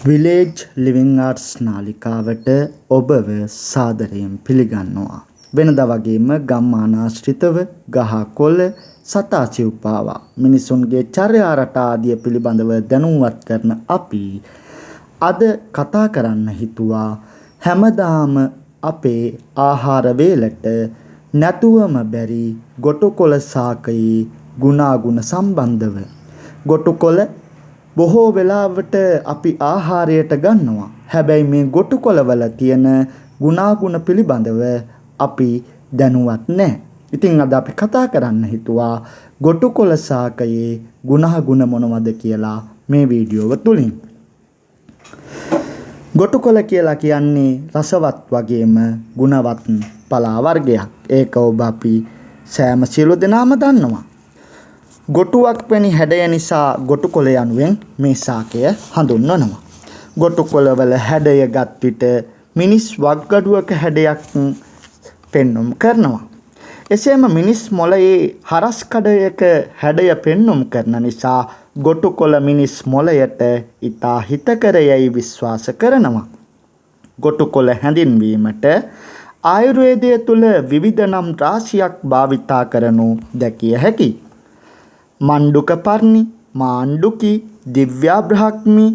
Village living arts නාලිකාවට ඔබව සාදරයෙන් පිළිගන්නවා. වෙනදා වගේම ගම්මාන ආශ්‍රිතව ගහ කොළ සතා සිව්පාවා මිනිසුන්ගේ චර්යා රටා ආදිය පිළිබඳව දැනුම්වත් කරන අපි අද කතා කරන්න හිතුවා හැමදාම අපේ ආහාර වේලට නැතුවම බැරි ගොටුකොළ ශාකයේ ගුණාගුණ සම්බන්ධව. ගොටුකොළ බොහෝ වෙලාවට අපි ආහාරයට ගන්නවා. හැබැයි මේ ගොටුකොළවල තියෙන ගුණාගුණ පිළිබඳව අපි දැනුවත් නැහැ. ඉතින් අද අපි කතා කරන්න හිතුවා ගොටුකොළ ශාකයේ ගුණාගුණ මොනවද කියලා මේ වීඩියෝව තුලින්. ගොටුකොළ කියලා කියන්නේ රසවත් වගේම ගුණවත් පලා වර්ගයක්. ඒක ඔබ අපි සෑම සියලු දෙනාම දන්නවා. ගොටුවක් වැනි හැඩය නිසා ගොටුකොළ යනුවෙන් මේ ශාකය හඳුන්වනවා. ගොටුකොළවල හැඩය ගත් විට මිනිස් වක්ගඩුවක හැඩයක් පෙන්눔 කරනවා. එසේම මිනිස් මොළයේ හරස් කඩයක හැඩය පෙන්눔 කරන නිසා ගොටුකොළ මිනිස් මොළයට ඉතා හිතකර යයි විශ්වාස කරනවා. ගොටුකොළ හැඳින්වීමට ආයුර්වේදය තුල විවිධ නම් රාශියක් භාවිතා කරනු දැකිය හැකියි. මණ්ඩුක පර්ණි, මාණ්ඩුකි, දිව්‍යාබ්‍රහ්මි,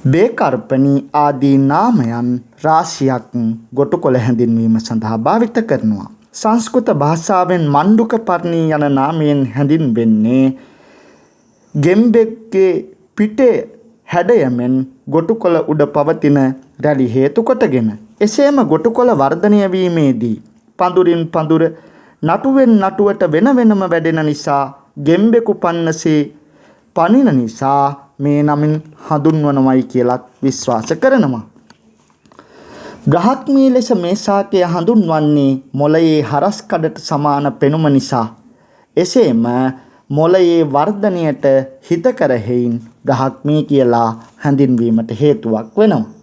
බේකර්පණි ආදී නාමයන් රාශියක් ගොටුකොළ හැඳින්වීම සඳහා භාවිත කරනවා. සංස්කෘත භාෂාවෙන් මණ්ඩුක පර්ණි යන නාමයෙන් හැඳින්වෙන්නේ ගෙම්බෙක්ගේ පිටේ හැඩයමෙන් ගොටුකොළ උඩ පවතින රැලි හේතු කොටගෙන. එසේම ගොටුකොළ වර්ධනය වීමේදී පඳුරින් පඳුර නටුවෙන් නටුවට වෙන වෙනම වැඩෙන නිසා ගෙම්බෙකු පන්නසේ පනින නිසා මේ නමින් හඳුන්වනවයි කියලත් විශ්වාස කරනවා. බ්‍රහ්මී ලෙස මේ ශාකය හඳුන්වන්නේ මොළයේ හරස් කඩට සමාන පෙනුම නිසා. එසේම මොළයේ වර්ධනයට හිතකර හේයින් බ්‍රහ්මී කියලා හැඳින්වීමට හේතුවක් වෙනවා.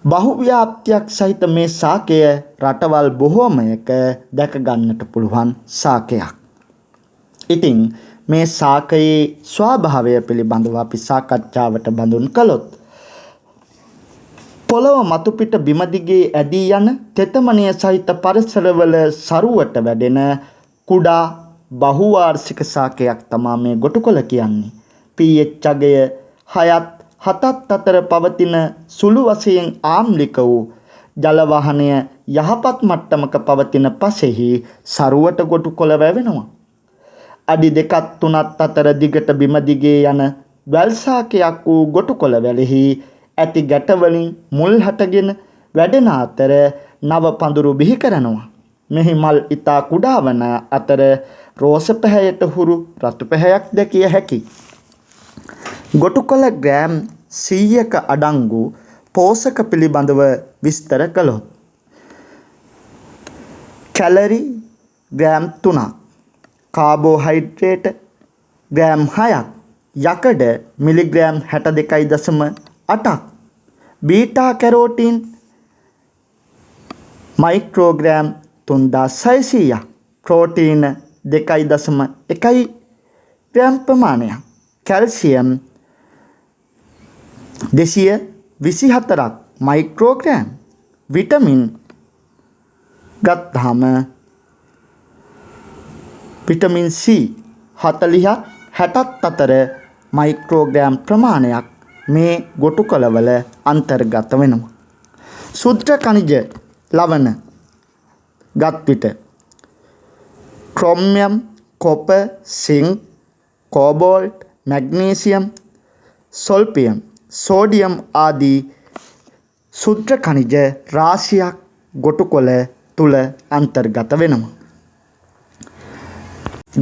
බහුව්‍යාප්තියක් සහිත මේ ශාකය රටවල් බොහෝමයක දැක ගන්නට පුළුවන් ශාකයක්. ඉතින් මේ ශාකයේ ස්වභාවය පිළිබඳව අපි සාකච්ඡාවට බඳුන් කළොත් පොළව මතුපිට බිම දිගේ ඇදී යන තෙතමනය සහිත පරිසරවල සරුවට වැඩෙන කුඩා බහුවාර්ෂික ශාකයක් තමයි මේ ගොටුකොළ කියන්නේ. pH අගය 6ත් 7ත් අතර පවතින සුළු වශයෙන් ආම්ලික වූ ජල වහනය යහපත් මට්ටමක පවතින පසෙහි සරුවට ගොටුකොළ වැවෙනවා. අඩි 2ත් 3ත් අතර දිගට බිම දිගේ යන වැල් ශාකයක් වූ ගොටුකොළ වැලෙහි ඇති ගැටවලින් මුල් හටගෙන වැඩෙන අතර නව පඳුරු බිහි කරනවා. මෙහි මල් ඉතා කුඩා වන අතර රෝස පැහැයට හුරු රතු පැහැයක් දැකිය හැකියි. ගොටුකොළ ග්‍රෑම් 100ක අඩංගු පෝෂක පිළිබඳව විස්තර කළොත් කැලරි ග්‍රෑම් 3ක්, කාබෝහයිඩ්‍රේට් ග්‍රෑම් 6ක්, යකඩ මිලිග්‍රෑම් 62.8ක්, බීටා කැරෝටින් මයික්‍රෝග්‍රෑම් 3600ක්, ප්‍රෝටීන 2.1 ග්‍රෑම් ප්‍රමාණයක්, කැල්සියම් 224ක් මයික්‍රෝග්‍රෑම්, විටමින් ගත්තාම විටමින් C 40ත් 60ත් අතර මයික්‍රෝග්‍රෑම් ප්‍රමාණයක් මේ ගොටුකොළවල අන්තර්ගත වෙනවා. ශුද්ධ ඛනිජ ලවණ ගත් විට chromium, copper, zinc, cobalt, magnesium, සොල්පියම්, සෝඩියම් ආදී ශුද්ධ ඛනිජ රාශියක් ගොටුකොළ තුල අන්තර්ගත වෙනවා.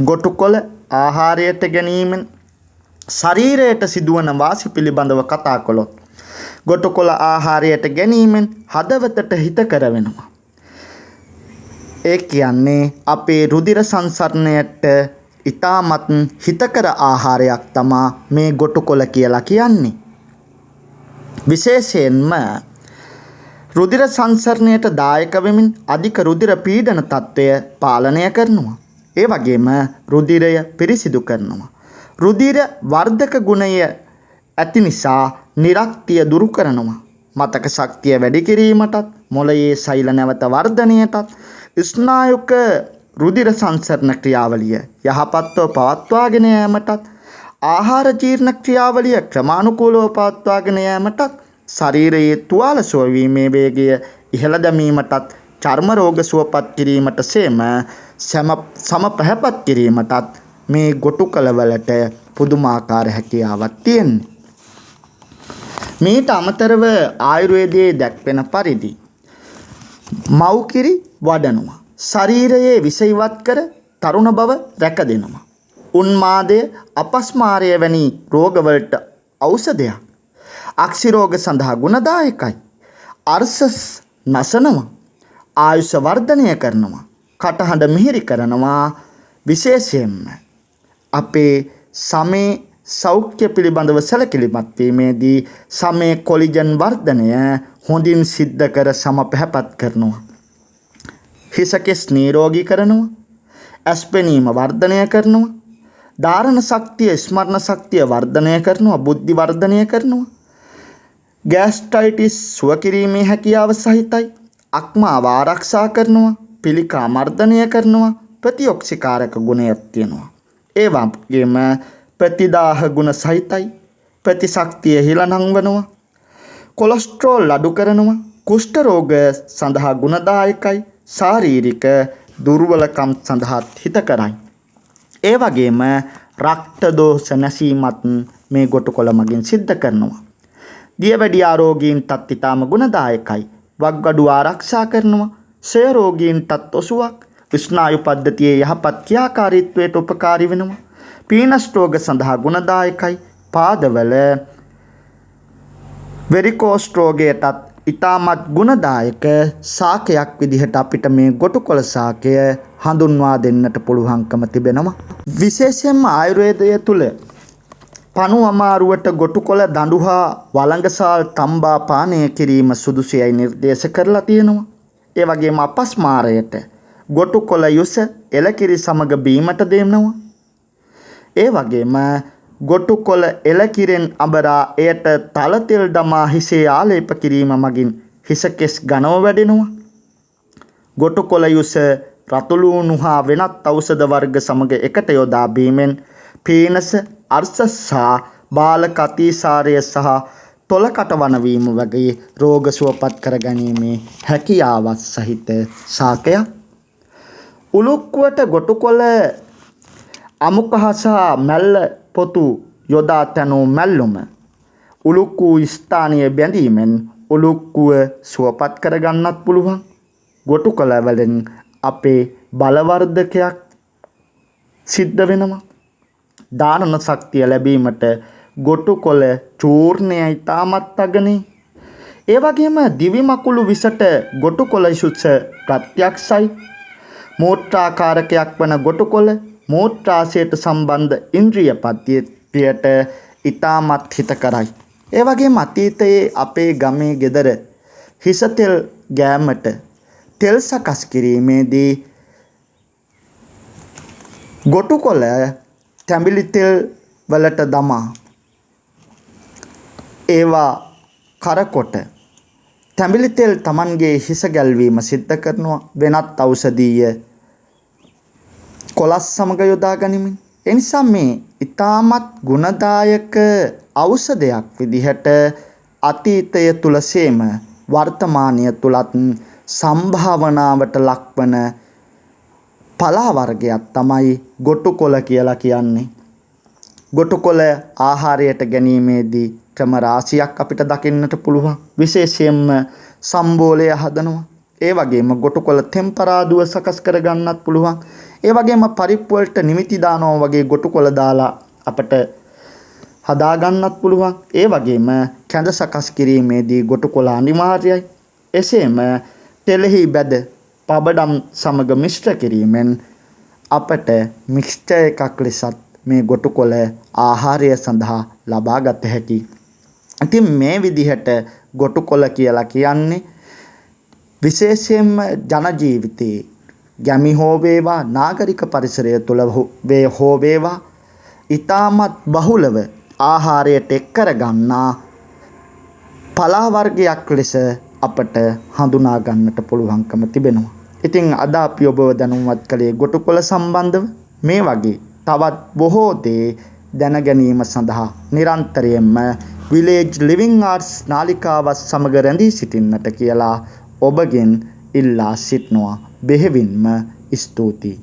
ගොටුකොළ ආහාරයට ගැනීමෙන් ශරීරයට සිදුවන වාසි පිළිබඳව කතා කළොත් ගොටුකොළ ආහාරයට ගැනීමෙන් හදවතට හිතකර වෙනවා. ඒ කියන්නේ අපේ රුධිර සංසරණයට ඉතාමත් හිතකර ආහාරයක් තමා මේ ගොටුකොළ කියලා කියන්නේ. විශේෂයෙන්ම රුධිර සංසරණයට දායක වෙමින් අධික රුධිර පීඩන තත්ත්වය පාලනය කරනවා. ඒ වගේම රුධිරය පිරිසිදු කරනවා. රුධිර වර්ධක ගුණය ඇති නිසා නිරක්තිය දුරු කරනවා. මතක ශක්තිය වැඩි කිරීමටත් මොළයේ සෛල නැවත වර්ධනයටත් ස්නායුක රුධිර සංසරණ ක්‍රියාවලිය යහපත්ව පවත්වාගෙන යාමටත් ආහාර ජීර්ණ ක්‍රියාවලිය ක්‍රමානුකූලව පවත්වාගෙන යාමටත් ශරීරයේ තුවාල සුවවීමේ වේගය ඉහළ දැමීමටත් චර්ම රෝග සුවපත් කිරීමට සේම සම පැහැපත් කිරීමටත් මේ ගොටුකලවලට පුදුමාකාර හැකියාවක් තියෙනවා. මීට අමතරව ආයුර්වේදයේ දැක්වෙන පරිදි මව්කිරි වඩනවා. ශරීරයේ විෂ ඉවත් කර තරුණ බව රැක දෙනවා. උන්මාදය, අපස්මාරය වැනි රෝගවලට ඖෂධයක්. අක්ෂි රෝග සඳහා ගුණදායකයි. අර්ශස් නසනවා. ආයුෂ වර්ධනය කරනවා. කටහඬ මිහිරි කරනවා. විශේෂයෙන්ම අපේ සමේ සෞඛ්‍ය පිළිබඳව සැලකිලිමත් වීමේදී සමේ කොලිජන් වර්ධනය හොඳින් සිද්ධ කර සම පැහැපත් කරනවා. හිසකෙස් නිරෝගී කරනවා. ඇස්පෙනීම වර්ධනය කරනවා. ධාරණ ශක්තිය, ස්මරණ ශක්තිය වර්ධනය කරනවා. බුද්ධි වර්ධනය කරනවා. ගෑස්ට්‍රයිටිස් සුව කිරීමේ හැකියාව සහිතයි. අක්මාව ආරක්ෂා කරනවා. පිළිකා මර්ධනය කරනවා. ප්‍රතිඔක්සිකාරක ගුණයක් තියෙනවා. ඒ වගේම ප්‍රතිදාහ ගුණ සහිතයි. ප්‍රතිශක්තිය හිලනංවනවා. කොලෙස්ටරෝල් අඩු කරනවා. කුෂ්ඨ රෝග සඳහා ගුණදායකයි. ශාරීරික දුර්වලකම් සඳහා හිතකරයි. ඒ වගේම රක්ත දෝෂ නැසීමත් මේ ගොටුකොළ මගින් සිද්ධ කරනවා. දියවැඩියා රෝගීන්ටත් ඉතාම ගුණදායකයි. වක්ගඩු ආරක්ෂා කරනවා. ක්ෂය රෝගීන්ටත් ඔසුවක්. ස්නායු පද්ධතියේ යහපත් ක්‍රියාකාරීත්වයට උපකාරී වෙනවා. පීනස් රෝග සඳහා ගුණදායකයි. පාදවල වෙරිකෝස් රෝගයටත් ඉතාමත් ගුණදායක ශාකයක් විදිහට අපිට මේ ගොටුකොළ ශාකය හඳුන්වා දෙන්නට පුළුවන්කම තිබෙනවා. විශේෂයෙන්ම ආයුර්වේදය තුල පණු අමාරුවට ගොටුකොළ දඬු හා වළංගසාල් තම්බා පානය කිරීම සුදුසුයයි නිර්දේශ කරලා තියෙනවා. ඒ වගේම අපස්මාරයට ගොටුකොළ යුස එලකිරි සමග බීමට දෙනවා. ඒ වගේම ගොටුකොළ එලකිරෙන් අඹරා එයට තල තෙල් දමා හිසේ ආලේප කිරීම මගින් හිසකෙස් ඝනව වැඩෙනවා. ගොටුකොළ යුස රතුළු හා වෙනත් ඖෂධ වර්ග සමග එකට යොදා බීමෙන් පීනස, අර්ශස් සහ බාලක අතිසාරය සහ තොල කටවන වීම වගේ රෝග සුවපත් කර ගැනීමේ හැකියාවත් සහිත ශාකයක්. උලුක්කුවට ගොටුකොළ අමුකහ සහ මැල්ල පොතු යොදා තැනූ මැල්ලුම උලුක්කු ස්ථානීය බැඳීමෙන් උලුක්කුව සුවපත් කරගන්නත් පුළුවන්. ගොටුකොළ වලින් අපේ බලවර්ධකයක් සිද්ධ වෙනවා. ධාරණ ශක්තිය ලැබීමට ගොටුකොළ චූර්ණය ඉතාමත් අගනේ. ඒ වගේම දිවි මකුළු විසට ගොටුකොළ යුස ප්‍රත්‍යක්ෂයි. මූත්‍රාකාරකයක් වන ගොටුකොළ මූත්‍රාශයට සම්බන්ධ ඉන්ද්‍රිය පද්ධතියට ඉතාමත් හිතකරයි. ඒ වගේම අතීතයේ අපේ ගමේ ගෙදර හිස තෙල් ගෑමට තෙල් සකස් කිරීමේදී ගොටුකොළ තැඹිලි තෙල් වලට දමා ඒවා කරකොට තැඹිලි තෙල් Tamanගේ හිස ගැල්වීම සිද්ධ කරනවා. වෙනත් ඖෂධීය කොලස් සමග යොදා ගනිමින්. ඒ නිසා මේ ඊටමත් ගුණදායක ඖෂධයක් විදිහට අතීතය තුල සේම වර්තමානය තුලත් සම්භාවනාවට ලක්වන පලා වර්ගයක් තමයි ගොටුකොළ කියලා කියන්නේ. ගොටුකොළ ආහාරයට ගැනීමේදී ක්‍රම රාශියක් අපිට දකින්නට පුළුවන්. විශේෂයෙන්ම සම්බෝලය හදනවා. ඒ වගේම ගොටුකොළ ටෙම්පරාදුව සකස් කර ගන්නත් පුළුවන්. ඒ වගේම පරිප්පු වලට නිමිති දානවා වගේ ගොටුකොළ දාලා අපිට හදා ගන්නත් පුළුවන්. ඒ වගේම කැඳ සකස් කිරීමේදී ගොටුකොළ අනිවාර්යයි. එසේම තෙලෙහි බැද පබඩම් සමග මිශ්‍ර කිරීමෙන් අපට මික්ස්චර් එකක් ලෙසත් මේ ගොටුකොළ ආහාරය සඳහා ලබා ගත හැකියි. ඉතින් මේ විදිහට ගොටුකොළ කියලා කියන්නේ විශේෂයෙන්ම ජන ජීවිතයේ ගැමි හෝ වේවා නාගරික පරිසරය තුළ හෝ වේවා ඊටමත් බහුලව ආහාරයට එක් කරගන්නා පලා වර්ගයක් ලෙස අපට හඳුනා ගන්නට පුළුවන්කම තිබෙනවා. ඉතින් අද අපි ඔබව දැනුවත් කළේ ගොටුකොළ සම්බන්ධව. මේ වගේ තවත් බොහෝ දේ දැන ගැනීම සඳහා නිරන්තරයෙන්ම විලේජ් ලිවිං ආර්ට්ස් නාලිකාවත් සමග රැඳී සිටින්නට කියලා ඔබගෙන් ඉල්ලා සිටිනවා. බෙහෙවින්ම ස්තුතියි.